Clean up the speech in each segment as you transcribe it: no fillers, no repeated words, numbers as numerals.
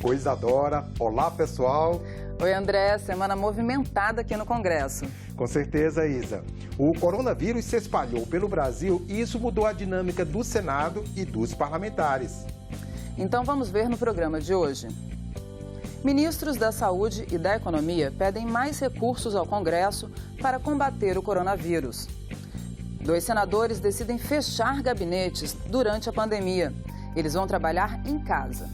Oi, Isadora. Olá, pessoal. Oi, André. Semana movimentada aqui no Congresso. Com certeza, Isa. O coronavírus se espalhou pelo Brasil e isso mudou a dinâmica do Senado e dos parlamentares. Então vamos ver no programa de hoje. Ministros da Saúde e da Economia pedem mais recursos ao Congresso para combater o coronavírus. 2 senadores decidem fechar gabinetes durante a pandemia. Eles vão trabalhar em casa.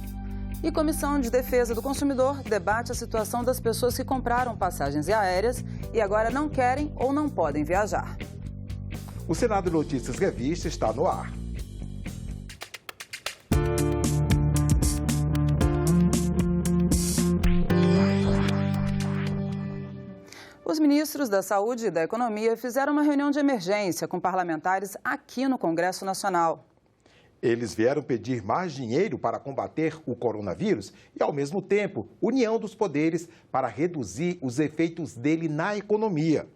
E Comissão de Defesa do Consumidor debate a situação das pessoas que compraram passagens aéreas e agora não querem ou não podem viajar. O Senado Notícias Revista está no ar. Os ministros da Saúde e da Economia fizeram uma reunião de emergência com parlamentares aqui no Congresso Nacional. Eles vieram pedir mais dinheiro para combater o coronavírus e, ao mesmo tempo, união dos poderes para reduzir os efeitos dele na economia.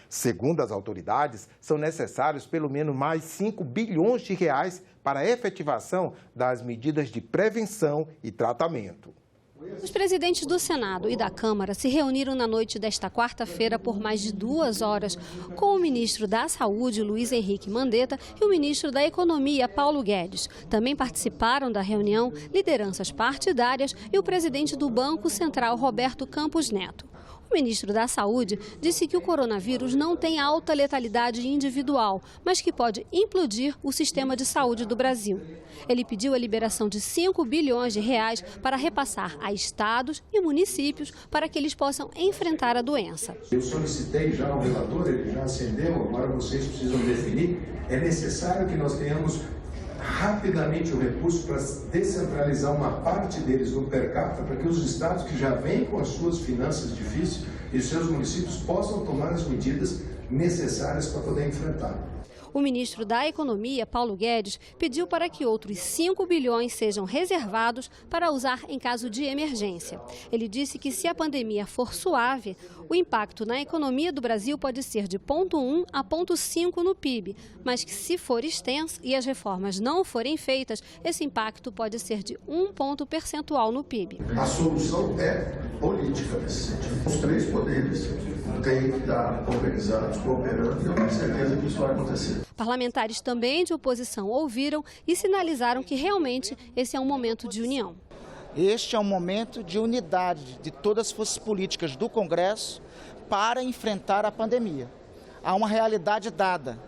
Segundo as autoridades, são necessários pelo menos mais 5 bilhões de reais para a efetivação das medidas de prevenção e tratamento. Os presidentes do Senado e da Câmara se reuniram na noite desta quarta-feira por mais de 2 horas com o ministro da Saúde, Luiz Henrique Mandetta, e o ministro da Economia, Paulo Guedes. Também participaram da reunião lideranças partidárias e o presidente do Banco Central, Roberto Campos Neto. O ministro da Saúde disse que o coronavírus não tem alta letalidade individual, mas que pode implodir o sistema de saúde do Brasil. Ele pediu a liberação de 5 bilhões de reais para repassar a estados e municípios para que eles possam enfrentar a doença. Eu solicitei já ao relator, ele já acendeu, agora vocês precisam definir. É necessário que nós tenhamos rapidamente o recurso para descentralizar uma parte deles no per capita, para que os estados que já vêm com as suas finanças difíceis e seus municípios possam tomar as medidas necessárias para poder enfrentar. O ministro da Economia, Paulo Guedes, pediu para que outros 5 bilhões sejam reservados para usar em caso de emergência. Ele disse que se a pandemia for suave, o impacto na economia do Brasil pode ser de 0,1 a 0,5 no PIB, mas que se for extenso e as reformas não forem feitas, esse impacto pode ser de 1 ponto percentual no PIB. A solução é política nesse sentido. Os 3 poderes têm que estar organizados, cooperando, e eu tenho certeza que isso vai acontecer. Parlamentares também de oposição ouviram e sinalizaram que realmente esse é um momento de união. Este é um momento de unidade de todas as forças políticas do Congresso para enfrentar a pandemia. Há uma realidade dada.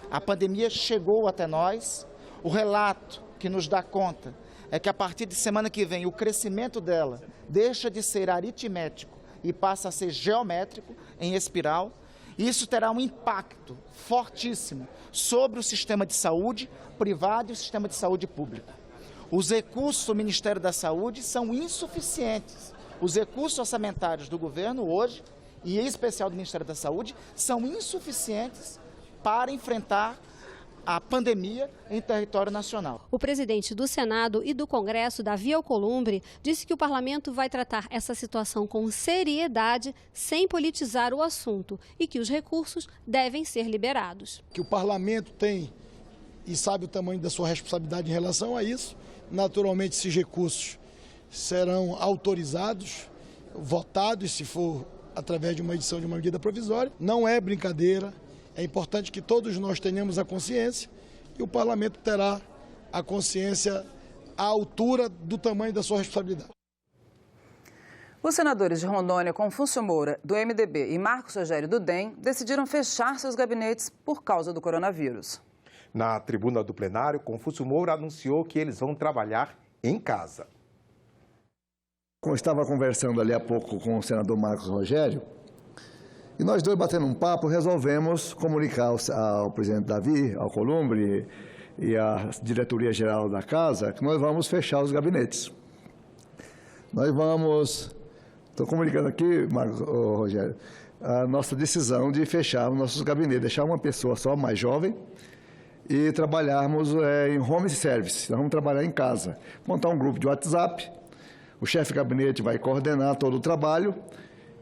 A pandemia chegou até nós. O relato que nos dá conta é que a partir de semana que vem o crescimento dela deixa de ser aritmético e passa a ser geométrico, em espiral. Isso terá um impacto fortíssimo sobre o sistema de saúde privado e o sistema de saúde público. Os recursos do Ministério da Saúde são insuficientes. Os recursos orçamentários do governo hoje, e em especial do Ministério da Saúde, são insuficientes para enfrentar a pandemia em território nacional. O presidente do Senado e do Congresso, Davi Alcolumbre, disse que o parlamento vai tratar essa situação com seriedade, sem politizar o assunto, e que os recursos devem ser liberados. Que o parlamento tem e sabe o tamanho da sua responsabilidade em relação a isso. Naturalmente, esses recursos serão autorizados, votados, se for através de uma edição de uma medida provisória. Não é brincadeira. É importante que todos nós tenhamos a consciência e o parlamento terá a consciência à altura do tamanho da sua responsabilidade. Os senadores de Rondônia, Confúcio Moura, do MDB, e Marcos Rogério, do DEM, decidiram fechar seus gabinetes por causa do coronavírus. Na tribuna do plenário, Confúcio Moura anunciou que eles vão trabalhar em casa. Eu estava conversando ali há pouco com o senador Marcos Rogério, e nós dois, batendo um papo, resolvemos comunicar ao presidente Davi Alcolumbre e à diretoria-geral da Casa que nós vamos fechar os gabinetes. Nós vamos, estou comunicando aqui, Marcos Rogério, a nossa decisão de fechar os nossos gabinetes, deixar uma pessoa só, mais jovem, e trabalharmos em home service. Nós vamos trabalhar em casa, montar um grupo de WhatsApp, o chefe de gabinete vai coordenar todo o trabalho,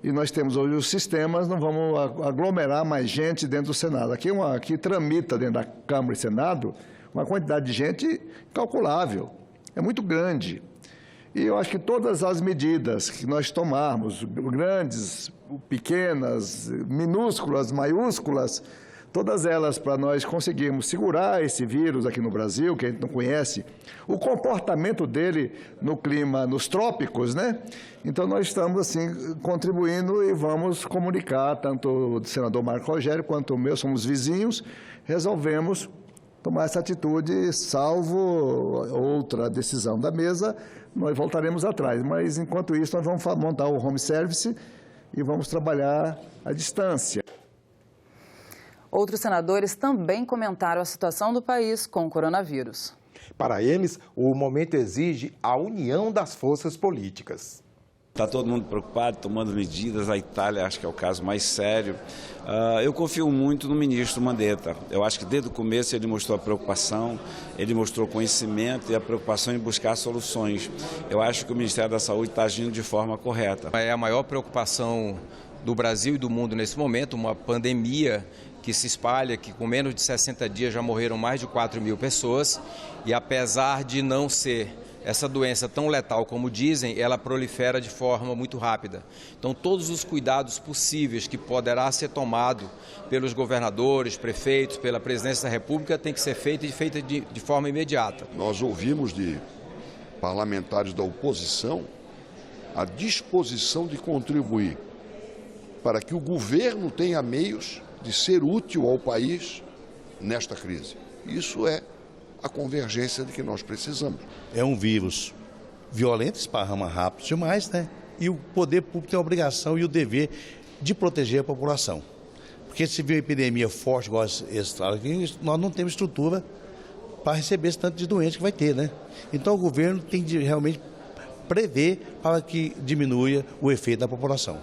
e nós temos hoje os sistemas, não vamos aglomerar mais gente dentro do Senado. Aqui tramita dentro da Câmara e Senado uma quantidade de gente incalculável, é muito grande. E eu acho que todas as medidas que nós tomarmos, grandes, pequenas, minúsculas, maiúsculas, todas elas para nós conseguirmos segurar esse vírus aqui no Brasil, que a gente não conhece, o comportamento dele no clima, nos trópicos, né? Então nós estamos assim contribuindo e vamos comunicar, tanto o senador Marcos Rogério quanto o meu, somos vizinhos, resolvemos tomar essa atitude, salvo outra decisão da mesa, nós voltaremos atrás. Mas, enquanto isso, nós vamos montar o home service e vamos trabalhar à distância. Outros senadores também comentaram a situação do país com o coronavírus. Para eles, o momento exige a união das forças políticas. Está todo mundo preocupado, tomando medidas. A Itália acho que é o caso mais sério. Eu confio muito no ministro Mandetta. Eu acho que desde o começo ele mostrou a preocupação, ele mostrou conhecimento e a preocupação em buscar soluções. Eu acho que o Ministério da Saúde está agindo de forma correta. É a maior preocupação do Brasil e do mundo nesse momento, uma pandemia que se espalha, que com menos de 60 dias já morreram mais de 4.000 pessoas. E apesar de não ser essa doença tão letal como dizem, ela prolifera de forma muito rápida. Então, todos os cuidados possíveis que poderá ser tomado pelos governadores, prefeitos, pela presidência da República, tem que ser feito de forma imediata. Nós ouvimos de parlamentares da oposição a disposição de contribuir para que o governo tenha meios de ser útil ao país nesta crise. Isso é a convergência de que nós precisamos. É um vírus violento, esparrama rápido demais, né? E o poder público tem a obrigação e o dever de proteger a população. Porque se vir uma epidemia forte, igual esse, nós não temos estrutura para receber esse tanto de doente que vai ter, né? Então o governo tem de realmente prever para que diminua o efeito da população.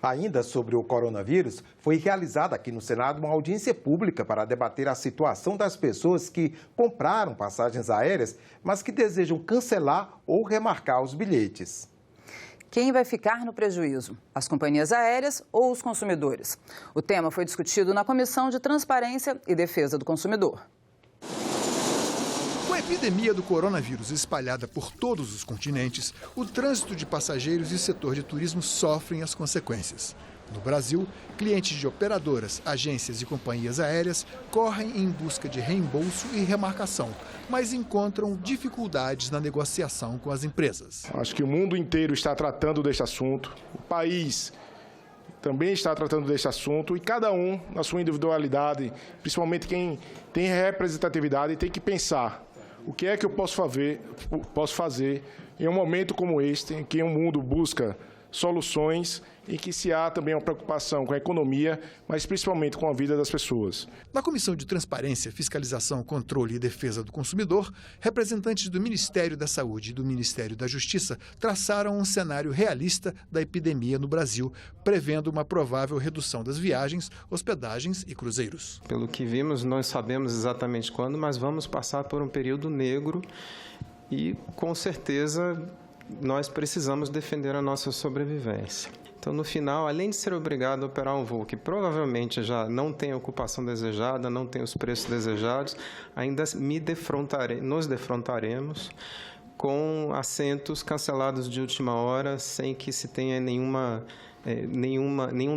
Ainda sobre o coronavírus, foi realizada aqui no Senado uma audiência pública para debater a situação das pessoas que compraram passagens aéreas, mas que desejam cancelar ou remarcar os bilhetes. Quem vai ficar no prejuízo? As companhias aéreas ou os consumidores? O tema foi discutido na Comissão de Transparência e Defesa do Consumidor. Com a epidemia do coronavírus espalhada por todos os continentes, o trânsito de passageiros e o setor de turismo sofrem as consequências. No Brasil, clientes de operadoras, agências e companhias aéreas correm em busca de reembolso e remarcação, mas encontram dificuldades na negociação com as empresas. Acho que o mundo inteiro está tratando deste assunto, o país também está tratando deste assunto e cada um, na sua individualidade, principalmente quem tem representatividade, tem que pensar o que é que eu posso fazer em um momento como este, em que o mundo busca soluções e que se há também uma preocupação com a economia, mas principalmente com a vida das pessoas. Na Comissão de Transparência, Fiscalização, Controle e Defesa do Consumidor, representantes do Ministério da Saúde e do Ministério da Justiça traçaram um cenário realista da epidemia no Brasil, prevendo uma provável redução das viagens, hospedagens e cruzeiros. Pelo que vimos, não sabemos exatamente quando, mas vamos passar por um período negro e, com certeza, nós precisamos defender a nossa sobrevivência. Então, no final, além de ser obrigado a operar um voo que provavelmente já não tem a ocupação desejada, não tem os preços desejados, ainda nos defrontaremos com assentos cancelados de última hora, sem que se tenha nenhum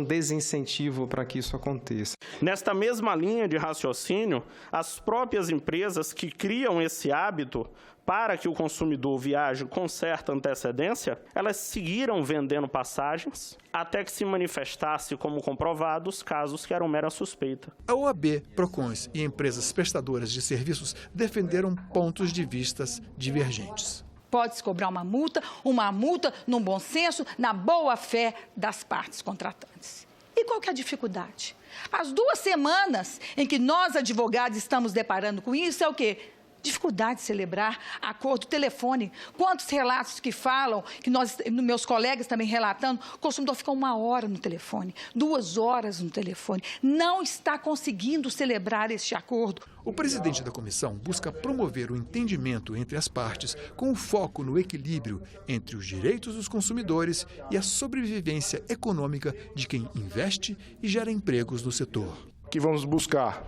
desincentivo para que isso aconteça. Nesta mesma linha de raciocínio, as próprias empresas que criam esse hábito para que o consumidor viaje com certa antecedência, elas seguiram vendendo passagens até que se manifestasse como comprovados casos que eram mera suspeita. A OAB, Procons e empresas prestadoras de serviços defenderam pontos de vistas divergentes. Pode-se cobrar uma multa no bom senso, na boa-fé das partes contratantes. E qual que é a dificuldade? As 2 semanas em que nós, advogados, estamos deparando com isso é o quê? Dificuldade de celebrar acordo telefone. Quantos relatos que falam, meus colegas também relatando, o consumidor fica 1 hora no telefone, 2 horas no telefone, não está conseguindo celebrar este acordo. O presidente da comissão busca promover o entendimento entre as partes com o foco no equilíbrio entre os direitos dos consumidores e a sobrevivência econômica de quem investe e gera empregos no setor. Que vamos buscar,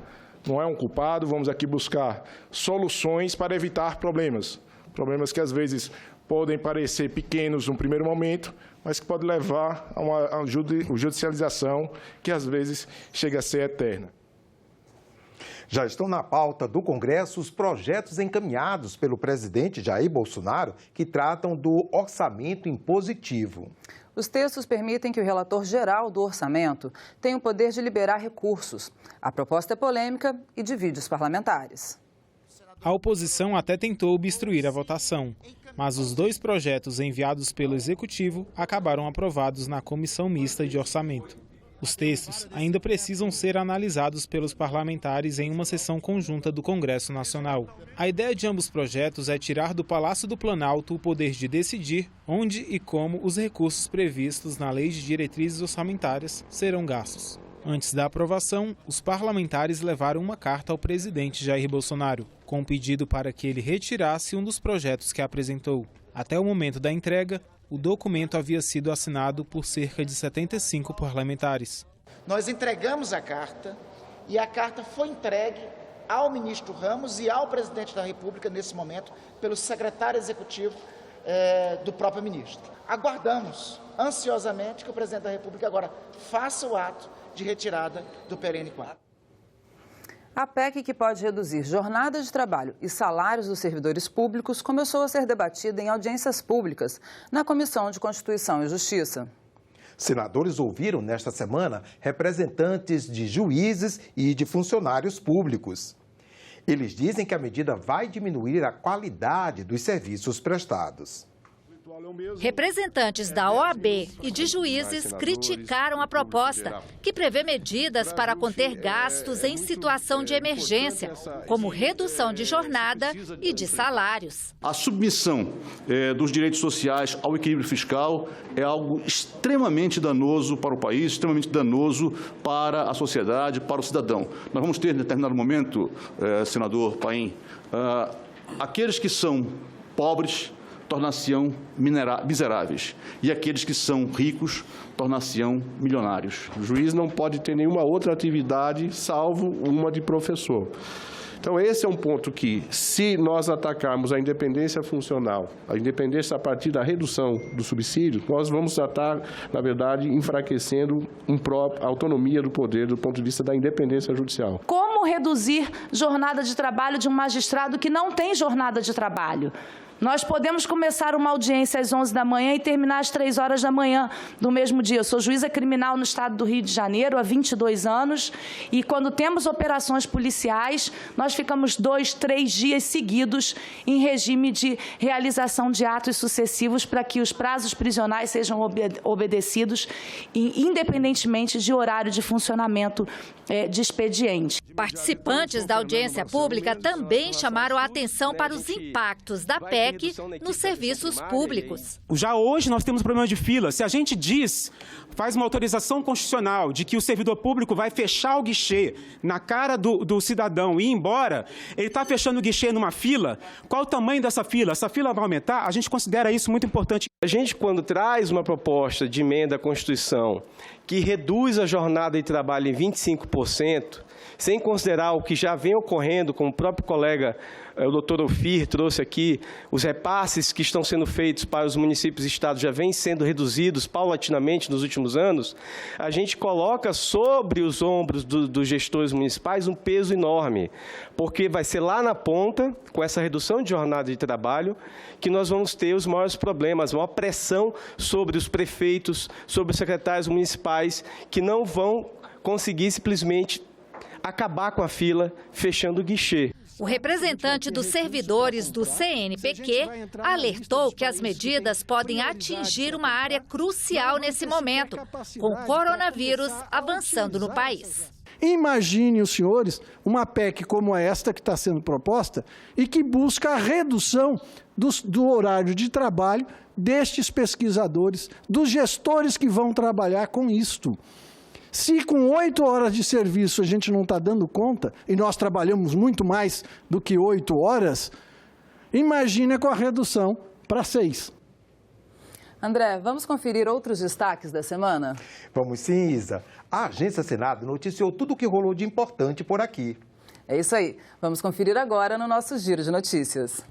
não é um culpado, vamos aqui buscar soluções para evitar problemas. Problemas que às vezes podem parecer pequenos no primeiro momento, mas que podem levar a uma judicialização que às vezes chega a ser eterna. Já estão na pauta do Congresso os projetos encaminhados pelo presidente Jair Bolsonaro que tratam do orçamento impositivo. Os textos permitem que o relator geral do orçamento tenha o poder de liberar recursos. A proposta é polêmica e divide os parlamentares. A oposição até tentou obstruir a votação, mas os dois projetos enviados pelo Executivo acabaram aprovados na Comissão Mista de Orçamento. Os textos ainda precisam ser analisados pelos parlamentares em uma sessão conjunta do Congresso Nacional. A ideia de ambos projetos é tirar do Palácio do Planalto o poder de decidir onde e como os recursos previstos na Lei de Diretrizes Orçamentárias serão gastos. Antes da aprovação, os parlamentares levaram uma carta ao presidente Jair Bolsonaro, com um pedido para que ele retirasse um dos projetos que apresentou. Até o momento da entrega, o documento havia sido assinado por cerca de 75 parlamentares. Nós entregamos a carta e a carta foi entregue ao ministro Ramos e ao presidente da República, nesse momento, pelo secretário executivo do próprio ministro. Aguardamos ansiosamente que o presidente da República agora faça o ato de retirada do PLN 4. A PEC, que pode reduzir jornada de trabalho e salários dos servidores públicos, começou a ser debatida em audiências públicas na Comissão de Constituição e Justiça. Senadores ouviram nesta semana representantes de juízes e de funcionários públicos. Eles dizem que a medida vai diminuir a qualidade dos serviços prestados. Representantes da OAB e de juízes criticaram a proposta, que prevê medidas para conter gastos em situação de emergência, como redução de jornada e de salários. A submissão dos direitos sociais ao equilíbrio fiscal é algo extremamente danoso para o país, extremamente danoso para a sociedade, para o cidadão. Nós vamos ter, em determinado momento, senador Paim, aqueles que são pobres tornar-se-ão miseráveis, e aqueles que são ricos tornar-se-ão milionários. O juiz não pode ter nenhuma outra atividade salvo uma de professor. Então, esse é um ponto que, se nós atacarmos a independência funcional, a independência a partir da redução do subsídio, nós vamos estar, na verdade, enfraquecendo a autonomia do poder do ponto de vista da independência judicial. Como reduzir jornada de trabalho de um magistrado que não tem jornada de trabalho? Nós podemos começar uma audiência às 11 da manhã e terminar às 3 horas da manhã do mesmo dia. Eu sou juíza criminal no estado do Rio de Janeiro há 22 anos e quando temos operações policiais, nós ficamos 2, 3 dias seguidos em regime de realização de atos sucessivos para que os prazos prisionais sejam obedecidos, independentemente de horário de funcionamento de expediente. Participantes da audiência pública também chamaram a atenção para os impactos da PEC nos serviços públicos. Já hoje nós temos um problema de fila. Se a gente faz uma autorização constitucional de que o servidor público vai fechar o guichê na cara do cidadão e ir embora, ele está fechando o guichê numa fila, qual o tamanho dessa fila? Essa fila vai aumentar? A gente considera isso muito importante. A gente, quando traz uma proposta de emenda à Constituição que reduz a jornada de trabalho em 25%, sem considerar o que já vem ocorrendo, como o próprio colega, o doutor Ofir, trouxe aqui, os repasses que estão sendo feitos para os municípios e estados já vêm sendo reduzidos paulatinamente nos últimos anos, a gente coloca sobre os ombros dos gestores municipais um peso enorme, porque vai ser lá na ponta, com essa redução de jornada de trabalho, que nós vamos ter os maiores problemas, a maior pressão sobre os prefeitos, sobre os secretários municipais, que não vão conseguir simplesmente acabar com a fila, fechando o guichê. O representante dos servidores do CNPq alertou que as medidas podem atingir uma área crucial nesse momento, com o coronavírus avançando no país. Imagine os senhores uma PEC como esta que está sendo proposta e que busca a redução do horário de trabalho destes pesquisadores, dos gestores que vão trabalhar com isto. Se com 8 horas de serviço a gente não está dando conta, e nós trabalhamos muito mais do que 8 horas, imagine com a redução para 6. André, vamos conferir outros destaques da semana? Vamos sim, Isa. A Agência Senado noticiou tudo o que rolou de importante por aqui. É isso aí. Vamos conferir agora no nosso Giro de Notícias.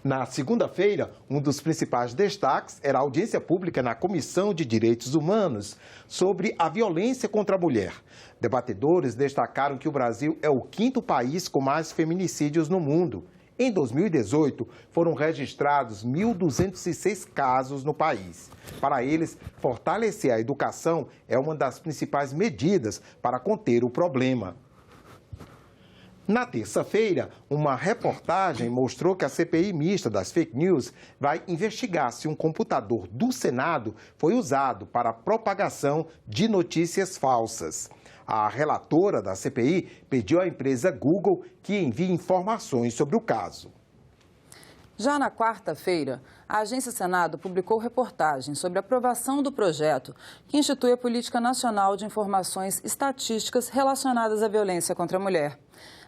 Na segunda-feira, um dos principais destaques era a audiência pública na Comissão de Direitos Humanos sobre a violência contra a mulher. Debatedores destacaram que o Brasil é o 5º país com mais feminicídios no mundo. Em 2018, foram registrados 1.206 casos no país. Para eles, fortalecer a educação é uma das principais medidas para conter o problema. Na terça-feira, uma reportagem mostrou que a CPI mista das fake news vai investigar se um computador do Senado foi usado para a propagação de notícias falsas. A relatora da CPI pediu à empresa Google que envie informações sobre o caso. Já na quarta-feira, a Agência Senado publicou reportagem sobre a aprovação do projeto que institui a Política Nacional de Informações Estatísticas relacionadas à violência contra a mulher.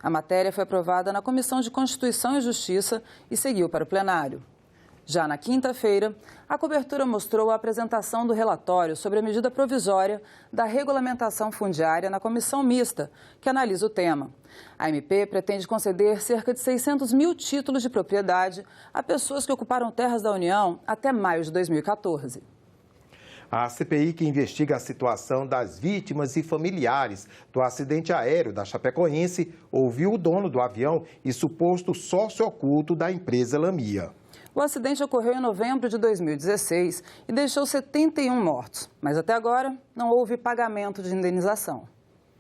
A matéria foi aprovada na Comissão de Constituição e Justiça e seguiu para o plenário. Já na quinta-feira, a cobertura mostrou a apresentação do relatório sobre a medida provisória da regulamentação fundiária na comissão mista, que analisa o tema. A MP pretende conceder cerca de 600 mil títulos de propriedade a pessoas que ocuparam terras da União até maio de 2014. A CPI, que investiga a situação das vítimas e familiares do acidente aéreo da Chapecoense, ouviu o dono do avião e suposto sócio oculto da empresa Lamia. O acidente ocorreu em novembro de 2016 e deixou 71 mortos, mas até agora não houve pagamento de indenização.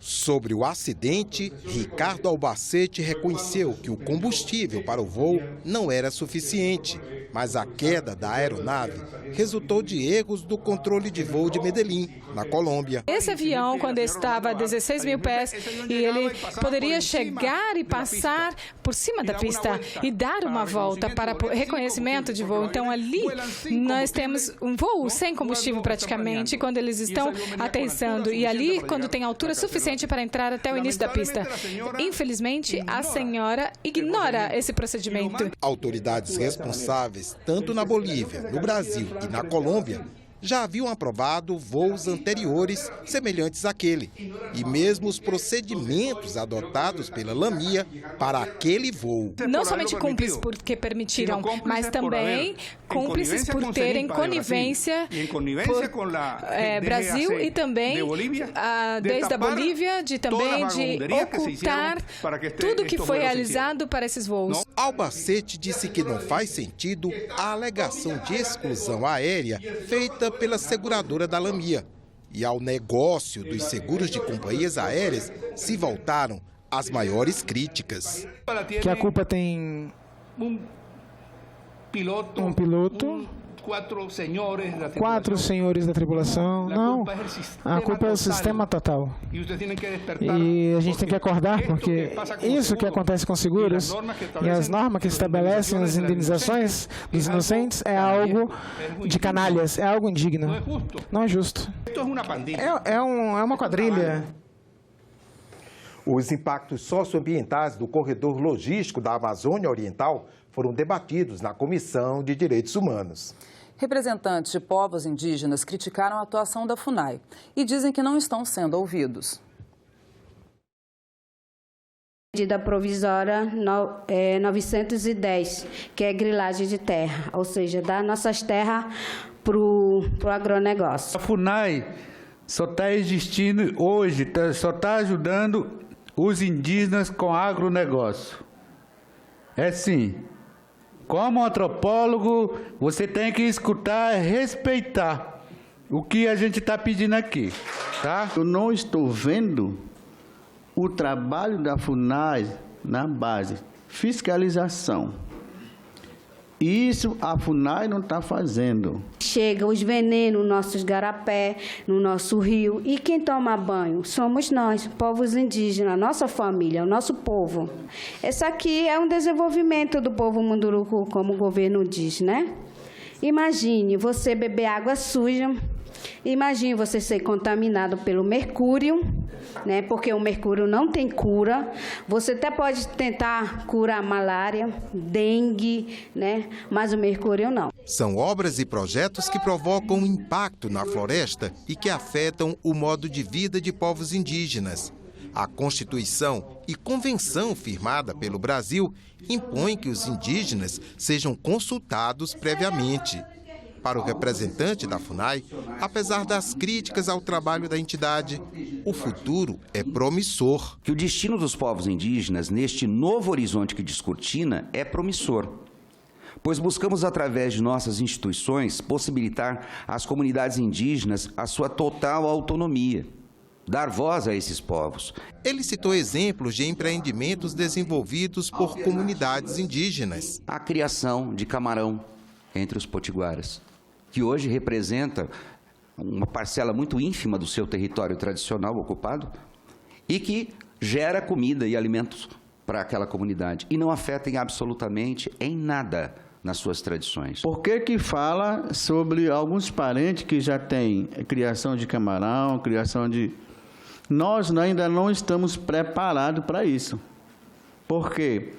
Sobre o acidente, Ricardo Albacete reconheceu que o combustível para o voo não era suficiente, mas a queda da aeronave resultou de erros do controle de voo de Medellín, na Colômbia. Esse avião, quando estava a 16 mil pés, e ele poderia chegar e passar por cima da pista e dar uma volta para reconhecimento de voo. Então, ali, nós temos um voo sem combustível praticamente, quando eles estão aterrissando. E ali, quando tem altura suficiente para entrar até o início da pista. Infelizmente, a senhora ignora esse procedimento. Autoridades responsáveis, tanto na Bolívia, no Brasil e na Colômbia, já haviam aprovado voos anteriores semelhantes àquele. E mesmo os procedimentos adotados pela Lamia para aquele voo. Não somente cúmplices porque permitiram, mas também cúmplices por terem conivência por Brasil e também desde a Bolívia, de ocultar tudo que foi realizado para esses voos. Albacete disse que não faz sentido a alegação de exclusão aérea feita pela seguradora da Lamia. E ao negócio dos seguros de companhias aéreas se voltaram as maiores críticas. Que a culpa tem um piloto, 4 senhores da tripulação. Não, a culpa é o sistema total. E a gente tem que acordar, porque isso que acontece com seguros e as normas que estabelecem as indenizações dos inocentes é algo de canalhas, é algo indigno. Não é justo. É uma quadrilha. Os impactos socioambientais do corredor logístico da Amazônia Oriental foram debatidos na Comissão de Direitos Humanos. Representantes de povos indígenas criticaram a atuação da FUNAI e dizem que não estão sendo ouvidos. Medida provisória 910, que é grilagem de terra, ou seja, dar nossas terras para o agronegócio. A FUNAI só está existindo hoje, só está ajudando os indígenas com agronegócio. É sim. Como antropólogo, você tem que escutar e respeitar o que a gente está pedindo aqui, tá? Eu não estou vendo o trabalho da FUNAI na base fiscalização. Isso a FUNAI não está fazendo. Chega os venenos nos nossos garapé, no nosso rio. E quem toma banho? Somos nós, povos indígenas, nossa família, o nosso povo. Esse aqui é um desenvolvimento do povo Munduruku, como o governo diz, né? Imagine você beber água suja. Imagine você ser contaminado pelo mercúrio, né? Porque o mercúrio não tem cura. Você até pode tentar curar a malária, dengue, né? Mas o mercúrio não. São obras e projetos que provocam impacto na floresta e que afetam o modo de vida de povos indígenas. A Constituição e convenção firmada pelo Brasil impõem que os indígenas sejam consultados previamente. Para o representante da FUNAI, apesar das críticas ao trabalho da entidade, o futuro é promissor. Que o destino dos povos indígenas, neste novo horizonte que descortina, é promissor. Pois buscamos, através de nossas instituições, possibilitar às comunidades indígenas a sua total autonomia, dar voz a esses povos. Ele citou exemplos de empreendimentos desenvolvidos por comunidades indígenas. A criação de camarão entre os potiguaras, que hoje representa uma parcela muito ínfima do seu território tradicional ocupado e que gera comida e alimentos para aquela comunidade e não afeta absolutamente em nada nas suas tradições. Por que fala sobre alguns parentes que já têm criação de camarão, criação de... Nós ainda não estamos preparados para isso. Por quê?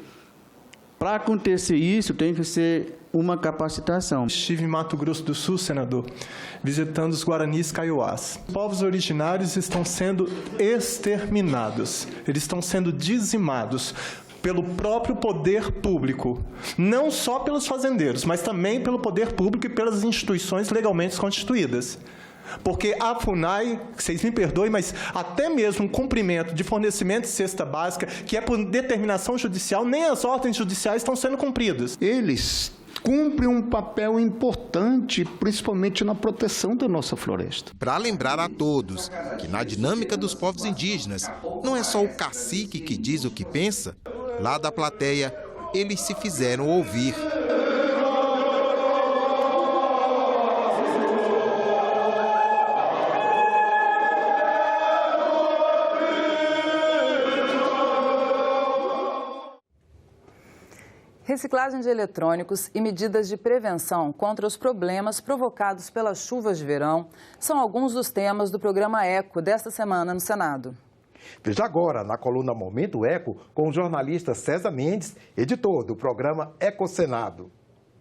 Para acontecer isso, tem que ser uma capacitação. Estive em Mato Grosso do Sul, senador, visitando os Guaranis Kaiowás. Os povos originários estão sendo exterminados, eles estão sendo dizimados pelo próprio poder público, não só pelos fazendeiros, mas também pelo poder público e pelas instituições legalmente constituídas. Porque a FUNAI, vocês me perdoem, mas até mesmo o cumprimento de fornecimento de cesta básica, que é por determinação judicial, nem as ordens judiciais estão sendo cumpridas. Eles cumprem um papel importante, principalmente na proteção da nossa floresta. Para lembrar a todos que na dinâmica dos povos indígenas, não é só o cacique que diz o que pensa, lá da plateia, eles se fizeram ouvir. Reciclagem de eletrônicos e medidas de prevenção contra os problemas provocados pelas chuvas de verão são alguns dos temas do programa ECO desta semana no Senado. Veja agora na coluna Momento Eco com o jornalista César Mendes, editor do programa Eco Senado.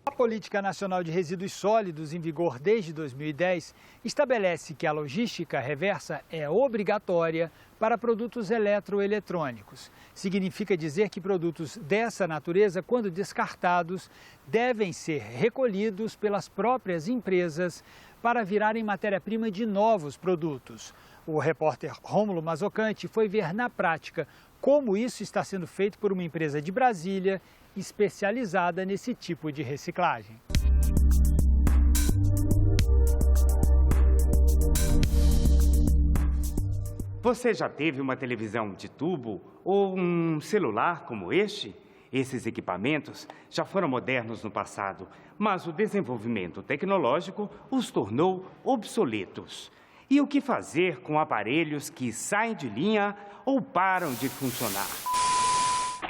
A Política Nacional de Resíduos Sólidos, em vigor desde 2010, estabelece que a logística reversa é obrigatória para produtos eletroeletrônicos. Significa dizer que produtos dessa natureza, quando descartados, devem ser recolhidos pelas próprias empresas para virarem matéria-prima de novos produtos. O repórter Rômulo Mazzoccanti foi ver na prática como isso está sendo feito por uma empresa de Brasília especializada nesse tipo de reciclagem. Você já teve uma televisão de tubo ou um celular como este? Esses equipamentos já foram modernos no passado, mas o desenvolvimento tecnológico os tornou obsoletos. E o que fazer com aparelhos que saem de linha ou param de funcionar?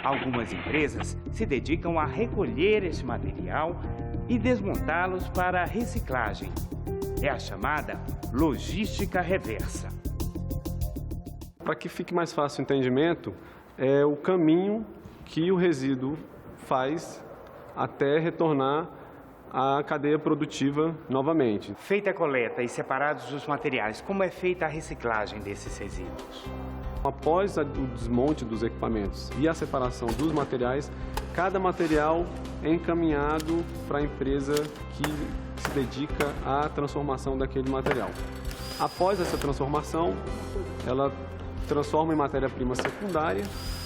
Algumas empresas se dedicam a recolher esse material e desmontá-los para reciclagem. É a chamada logística reversa. Para que fique mais fácil o entendimento, é o caminho que o resíduo faz até retornar à cadeia produtiva novamente. Feita a coleta e separados os materiais, como é feita a reciclagem desses resíduos? Após o desmonte dos equipamentos e a separação dos materiais, cada material é encaminhado para a empresa que se dedica à transformação daquele material. Após essa transformação, ela transforma em matéria-prima secundária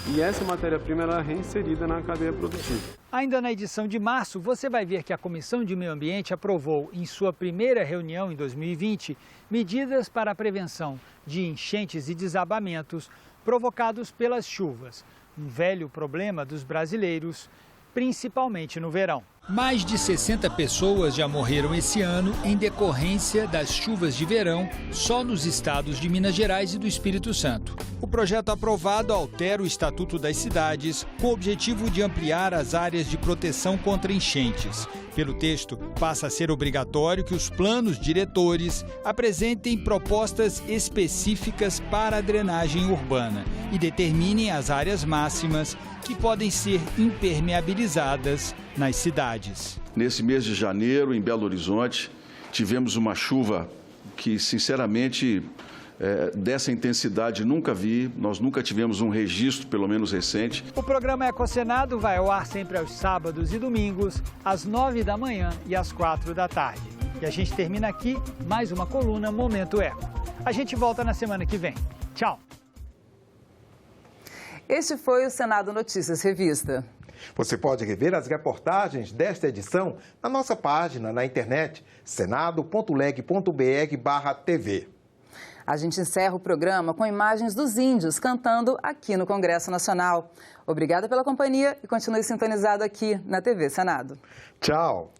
e essa matéria-prima é reinserida na cadeia produtiva. Ainda na edição de março, você vai ver que a Comissão de Meio Ambiente aprovou, em sua primeira reunião em 2020, medidas para a prevenção de enchentes e desabamentos provocados pelas chuvas, um velho problema dos brasileiros, principalmente no verão. Mais de 60 pessoas já morreram esse ano em decorrência das chuvas de verão só nos estados de Minas Gerais e do Espírito Santo. O projeto aprovado altera o Estatuto das Cidades com o objetivo de ampliar as áreas de proteção contra enchentes. Pelo texto, passa a ser obrigatório que os planos diretores apresentem propostas específicas para a drenagem urbana e determinem as áreas máximas que podem ser impermeabilizadas nas cidades. Nesse mês de janeiro, em Belo Horizonte, tivemos uma chuva que, sinceramente, dessa intensidade nunca vi, nós nunca tivemos um registro, pelo menos recente. O programa Ecocenado vai ao ar sempre aos sábados e domingos, às 9 da manhã e às 4 da tarde. E a gente termina aqui mais uma coluna Momento Eco. A gente volta na semana que vem. Tchau! Este foi o Senado Notícias Revista. Você pode rever as reportagens desta edição na nossa página na internet, senado.leg.br/tv. A gente encerra o programa com imagens dos índios cantando aqui no Congresso Nacional. Obrigada pela companhia e continue sintonizado aqui na TV Senado. Tchau!